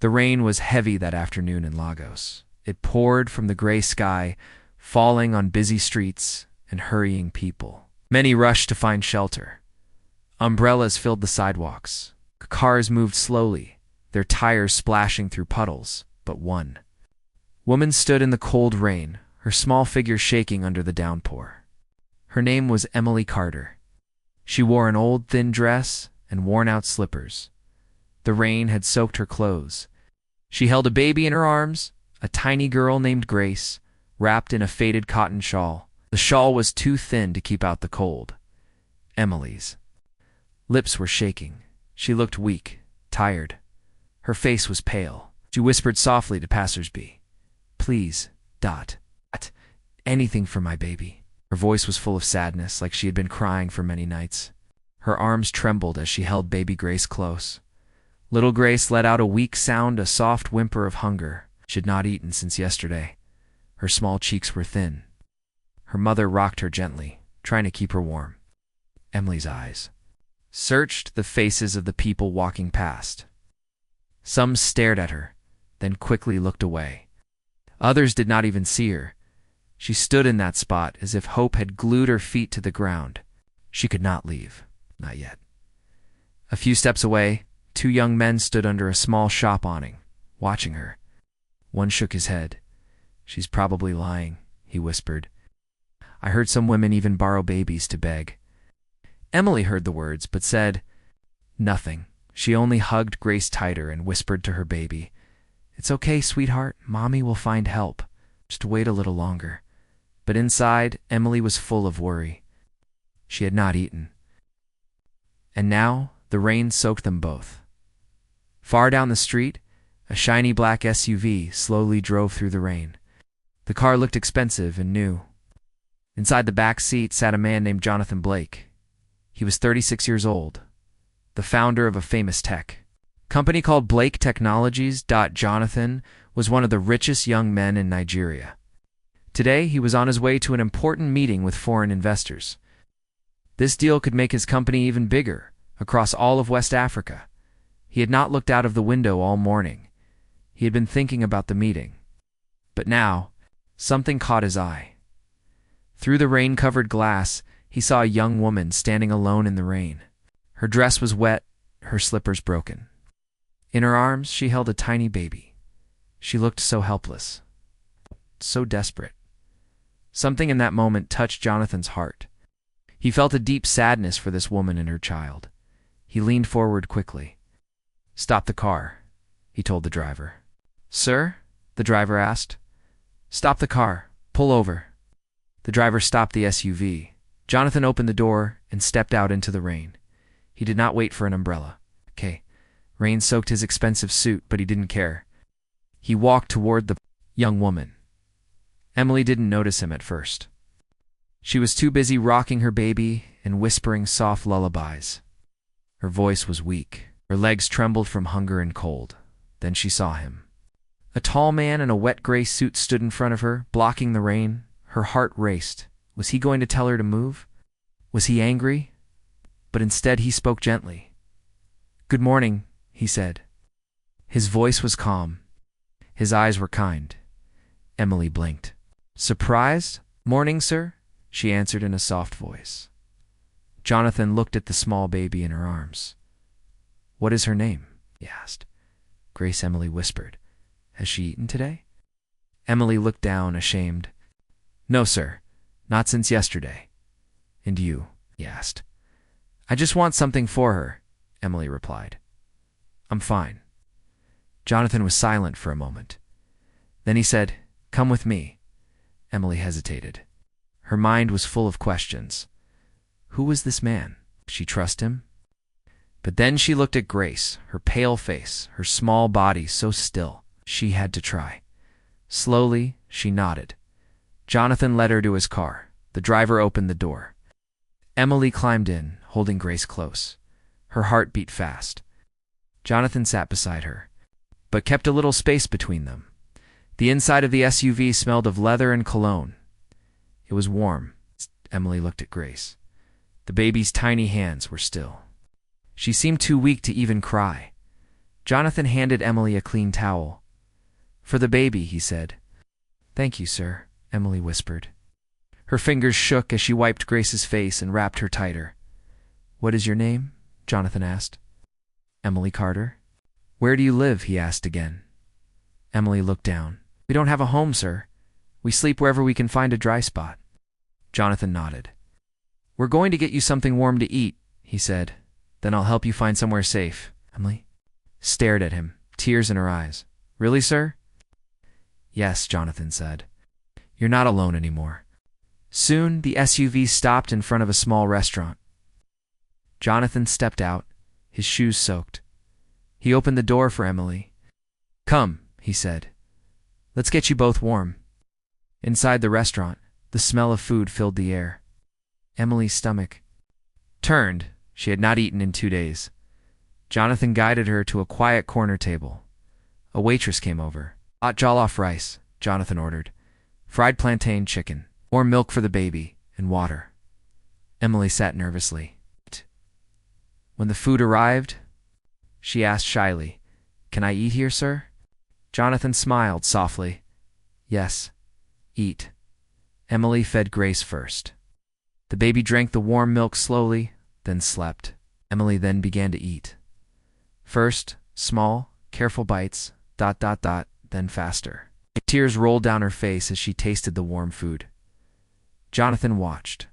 The rain was heavy that afternoon in Lagos. It poured from the gray sky, falling on busy streets and hurrying people. Many rushed to find shelter. Umbrellas filled the sidewalks. Cars moved slowly, their tires splashing through puddles, but one woman stood in the cold rain, her small figure shaking under the downpour. Her name was Emily Carter. She wore an old, thin dress and worn-out slippers. The rain had soaked her clothes. She held a baby in her arms, a tiny girl named Grace, wrapped in a faded cotton shawl. The shawl was too thin to keep out the cold. Emily's lips were shaking. She looked weak, tired. Her face was pale. She whispered softly to passers-by, "Please, anything for my baby." Her voice was full of sadness, like she had been crying for many nights. Her arms trembled as she held baby Grace close. Little Grace let out a weak sound, a soft whimper of hunger. She had not eaten since yesterday. Her small cheeks were thin. Her mother rocked her gently, trying to keep her warm. Emily's eyes searched the faces of the people walking past. Some stared at her, then quickly looked away. Others did not even see her. She stood in that spot as if hope had glued her feet to the ground. She could not leave, not yet. A few steps away, two young men stood under a small shop awning, watching her. One shook his head. "She's probably lying," he whispered. "I heard some women even borrow babies to beg." Emily heard the words, but said nothing. She only hugged Grace tighter and whispered to her baby, "It's okay, sweetheart. Mommy will find help. Just wait a little longer." But inside, Emily was full of worry. She had not eaten. And now, the rain soaked them both. Far down the street, a shiny black SUV slowly drove through the rain. The car looked expensive and new. Inside the back seat sat a man named Jonathan Blake. He was 36 years old, the founder of a famous tech company called Blake Technologies. Jonathan was one of the richest young men in Nigeria. Today, he was on his way to an important meeting with foreign investors. This deal could make his company even bigger, across all of West Africa. He had not looked out of the window all morning. He had been thinking about the meeting. But now, something caught his eye. Through the rain-covered glass, he saw a young woman standing alone in the rain. Her dress was wet, her slippers broken. In her arms, she held a tiny baby. She looked so helpless, so desperate. Something in that moment touched Jonathan's heart. He felt a deep sadness for this woman and her child. He leaned forward quickly. "Stop the car," he told the driver. "Sir?" the driver asked. "Stop the car. Pull over." The driver stopped the SUV. Jonathan opened the door and stepped out into the rain. He did not wait for an umbrella. Rain soaked his expensive suit, but he didn't care. He walked toward the young woman. Emily didn't notice him at first. She was too busy rocking her baby and whispering soft lullabies. Her voice was weak. Her legs trembled from hunger and cold. Then she saw him. A tall man in a wet gray suit stood in front of her, blocking the rain. Her heart raced. Was he going to tell her to move? Was he angry? But instead he spoke gently. "Good morning," he said. His voice was calm. His eyes were kind. Emily blinked. "Surprised? Morning, sir," she answered in a soft voice. Jonathan looked at the small baby in her arms. "What is her name?" he asked. "Grace," Emily whispered. "Has she eaten today?" Emily looked down, ashamed. "No, sir. Not since yesterday." "And you?" he asked. "I just want something for her," Emily replied. "I'm fine." Jonathan was silent for a moment. Then he said, "Come with me." Emily hesitated. Her mind was full of questions. Who was this man? Could she trust him? But then she looked at Grace, her pale face, her small body so still. She had to try. Slowly, she nodded. Jonathan led her to his car. The driver opened the door. Emily climbed in, holding Grace close. Her heart beat fast. Jonathan sat beside her, but kept a little space between them. The inside of the SUV smelled of leather and cologne. It was warm. Emily looked at Grace. The baby's tiny hands were still. She seemed too weak to even cry. Jonathan handed Emily a clean towel. "For the baby," he said. "Thank you, sir," Emily whispered. Her fingers shook as she wiped Grace's face and wrapped her tighter. "What is your name?" Jonathan asked. "Emily Carter." "Where do you live?" he asked again. Emily looked down. "We don't have a home, sir. We sleep wherever we can find a dry spot." Jonathan nodded. "We're going to get you something warm to eat," he said. "Then I'll help you find somewhere safe." Emily stared at him, tears in her eyes. "Really, sir?" "Yes," Jonathan said. "You're not alone anymore." Soon, the SUV stopped in front of a small restaurant. Jonathan stepped out, his shoes soaked. He opened the door for Emily. "Come," he said. "Let's get you both warm." Inside the restaurant, the smell of food filled the air. Emily's stomach turned. She had not eaten in 2 days. Jonathan guided her to a quiet corner table. A waitress came over. "Hot jollof rice," Jonathan ordered. "Fried plantain chicken, warm milk for the baby, and water." Emily sat nervously. When the food arrived, she asked shyly, "Can I eat here, sir?" Jonathan smiled softly. "Yes, eat." Emily fed Grace first. The baby drank the warm milk slowly, then slept. Emily then began to eat. First, small, careful bites, then faster. Tears rolled down her face as she tasted the warm food. Jonathan watched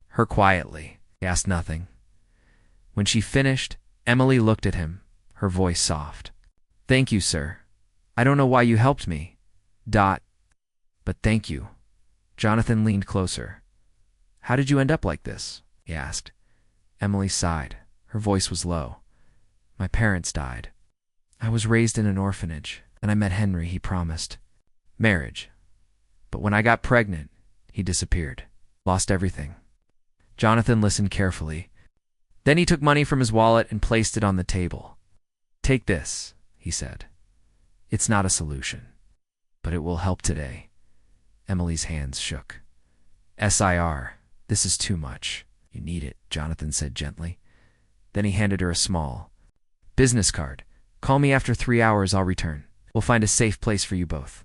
her quietly. He asked nothing. When she finished, Emily looked at him, her voice soft. "Thank you, sir. I don't know why you helped me. But thank you." Jonathan leaned closer. "How did you end up like this?" he asked. Emily sighed. Her voice was low. "My parents died. I was raised in an orphanage, and I met Henry, he promised marriage. But when I got pregnant, he disappeared. Lost everything." Jonathan listened carefully. Then he took money from his wallet and placed it on the table. "Take this," he said. "It's not a solution, but it will help today." Emily's hands shook. "Sir, this is too much." "You need it," Jonathan said gently. Then he handed her a small business card. "Call me after 3 hours, I'll return. We'll find a safe place for you both."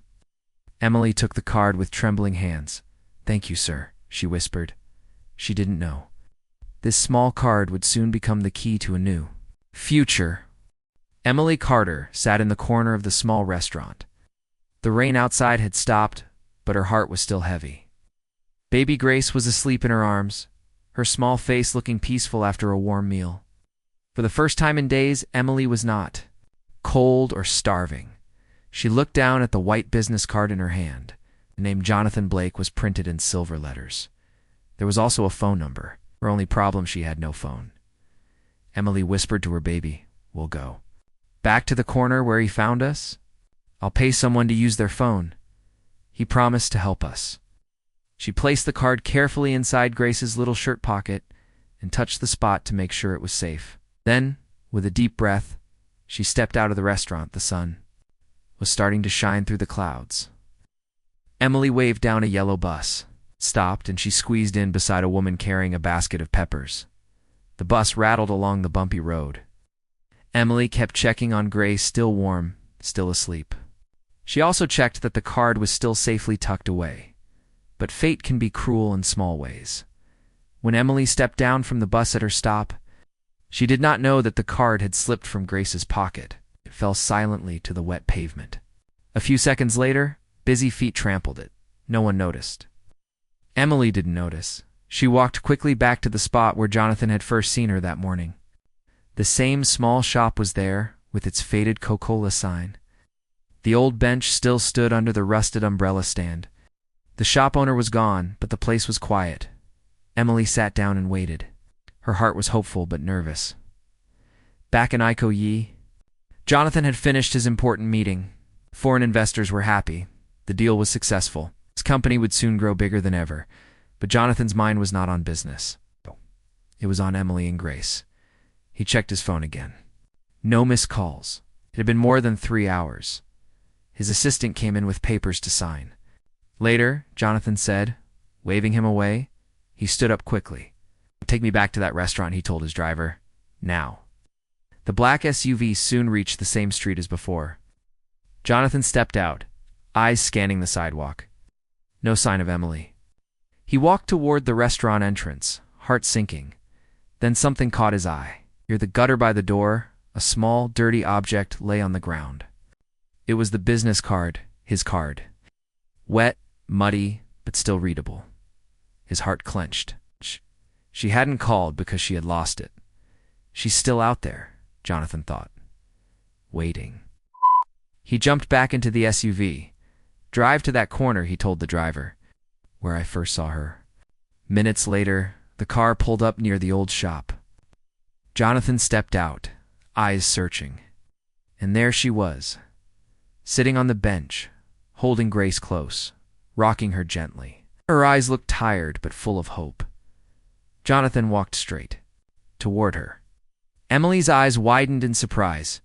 Emily took the card with trembling hands. "Thank you, sir," she whispered. She didn't know. This small card would soon become the key to a new future. Emily Carter sat in the corner of the small restaurant. The rain outside had stopped, but her heart was still heavy. Baby Grace was asleep in her arms, her small face looking peaceful after a warm meal. For the first time in days, Emily was not cold or starving. She looked down at the white business card in her hand. The name Jonathan Blake was printed in silver letters. There was also a phone number. Her only problem, she had no phone. Emily whispered to her baby, "We'll go back to the corner where he found us. I'll pay someone to use their phone. He promised to help us." She placed the card carefully inside Grace's little shirt pocket and touched the spot to make sure it was safe. Then, with a deep breath, she stepped out of the restaurant. The sun was starting to shine through the clouds. Emily waved down a yellow bus, stopped, and she squeezed in beside a woman carrying a basket of peppers. The bus rattled along the bumpy road. Emily kept checking on Grace, still warm, still asleep. She also checked that the card was still safely tucked away. But fate can be cruel in small ways. When Emily stepped down from the bus at her stop, she did not know that the card had slipped from Grace's pocket. It fell silently to the wet pavement. A few seconds later, busy feet trampled it. No one noticed. Emily didn't notice. She walked quickly back to the spot where Jonathan had first seen her that morning. The same small shop was there, with its faded Coca-Cola sign. The old bench still stood under the rusted umbrella stand. The shop owner was gone, but the place was quiet. Emily sat down and waited. Her heart was hopeful but nervous. Back in Ikoyi, Jonathan had finished his important meeting. Foreign investors were happy. The deal was successful. His company would soon grow bigger than ever. But Jonathan's mind was not on business. It was on Emily and Grace. He checked his phone again. No missed calls. It had been more than 3 hours. His assistant came in with papers to sign. Later, Jonathan said, waving him away. He stood up quickly. "Take me back to that restaurant," he told his driver. "Now." The black SUV soon reached the same street as before. Jonathan stepped out, eyes scanning the sidewalk. No sign of Emily. He walked toward the restaurant entrance, heart sinking. Then something caught his eye. Near the gutter by the door, a small, dirty object lay on the ground. It was the business card, his card. Wet, muddy, but still readable. His heart clenched. She hadn't called because she had lost it. She's still out there, Jonathan thought. Waiting. He jumped back into the SUV. Drive to that corner, he told the driver, where I first saw her. Minutes later, the car pulled up near the old shop. Jonathan stepped out, eyes searching. And there she was, sitting on the bench, holding Grace close, rocking her gently. Her eyes looked tired but full of hope. Jonathan walked straight toward her. Emily's eyes widened in surprise.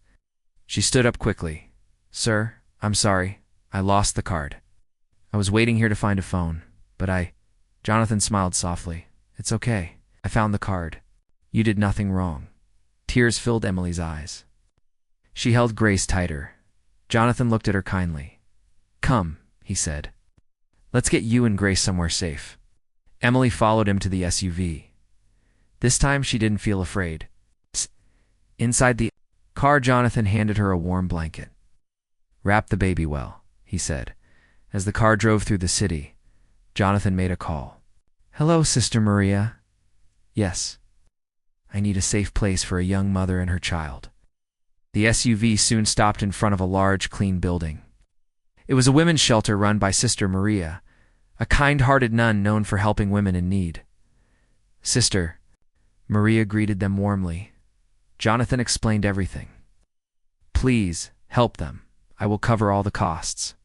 She stood up quickly. Sir, I'm sorry. I lost the card. I was waiting here to find a phone, but Jonathan smiled softly. It's okay. I found the card. You did nothing wrong. Tears filled Emily's eyes. She held Grace tighter. Jonathan looked at her kindly. Come, he said. Let's get you and Grace somewhere safe. Emily followed him to the SUV. This time she didn't feel afraid. Inside the car, Jonathan handed her a warm blanket. Wrap the baby well, he said. As the car drove through the city, Jonathan made a call. Hello, Sister Maria. Yes. I need a safe place for a young mother and her child. The SUV soon stopped in front of a large, clean building. It was a women's shelter run by Sister Maria, a kind-hearted nun known for helping women in need. Sister Maria greeted them warmly. Jonathan explained everything. Please, help them. I will cover all the costs.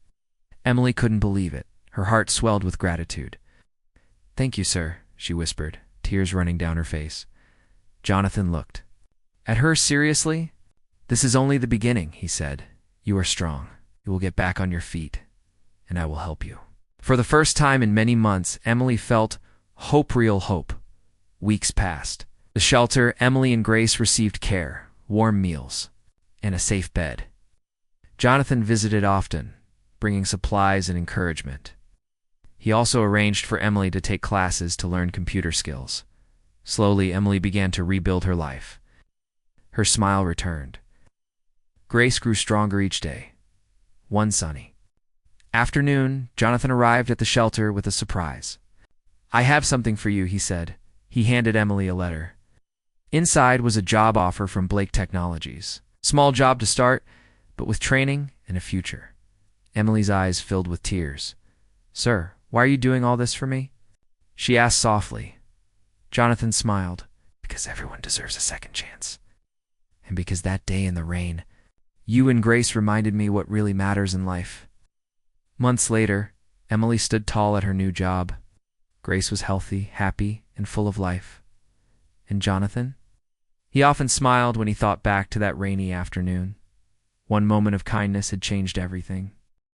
Emily couldn't believe it. Her heart swelled with gratitude. Thank you, sir, she whispered, tears running down her face. Jonathan looked at her seriously. This is only the beginning, he said. You are strong. You will get back on your feet, and I will help you. For the first time in many months, Emily felt hope, real hope. Weeks passed. The shelter, Emily and Grace received care, warm meals, and a safe bed. Jonathan visited often, bringing supplies and encouragement. He also arranged for Emily to take classes to learn computer skills. Slowly, Emily began to rebuild her life. Her smile returned. Grace grew stronger each day. One sunny afternoon, Jonathan arrived at the shelter with a surprise. I have something for you, he said. He handed Emily a letter. Inside was a job offer from Blake Technologies. Small job to start, but with training and a future. Emily's eyes filled with tears. Sir, why are you doing all this for me? She asked softly. Jonathan smiled. Because everyone deserves a second chance. And because that day in the rain, you and Grace reminded me what really matters in life. Months later, Emily stood tall at her new job. Grace was healthy, happy, and full of life. And Jonathan? He often smiled when he thought back to that rainy afternoon. One moment of kindness had changed everything.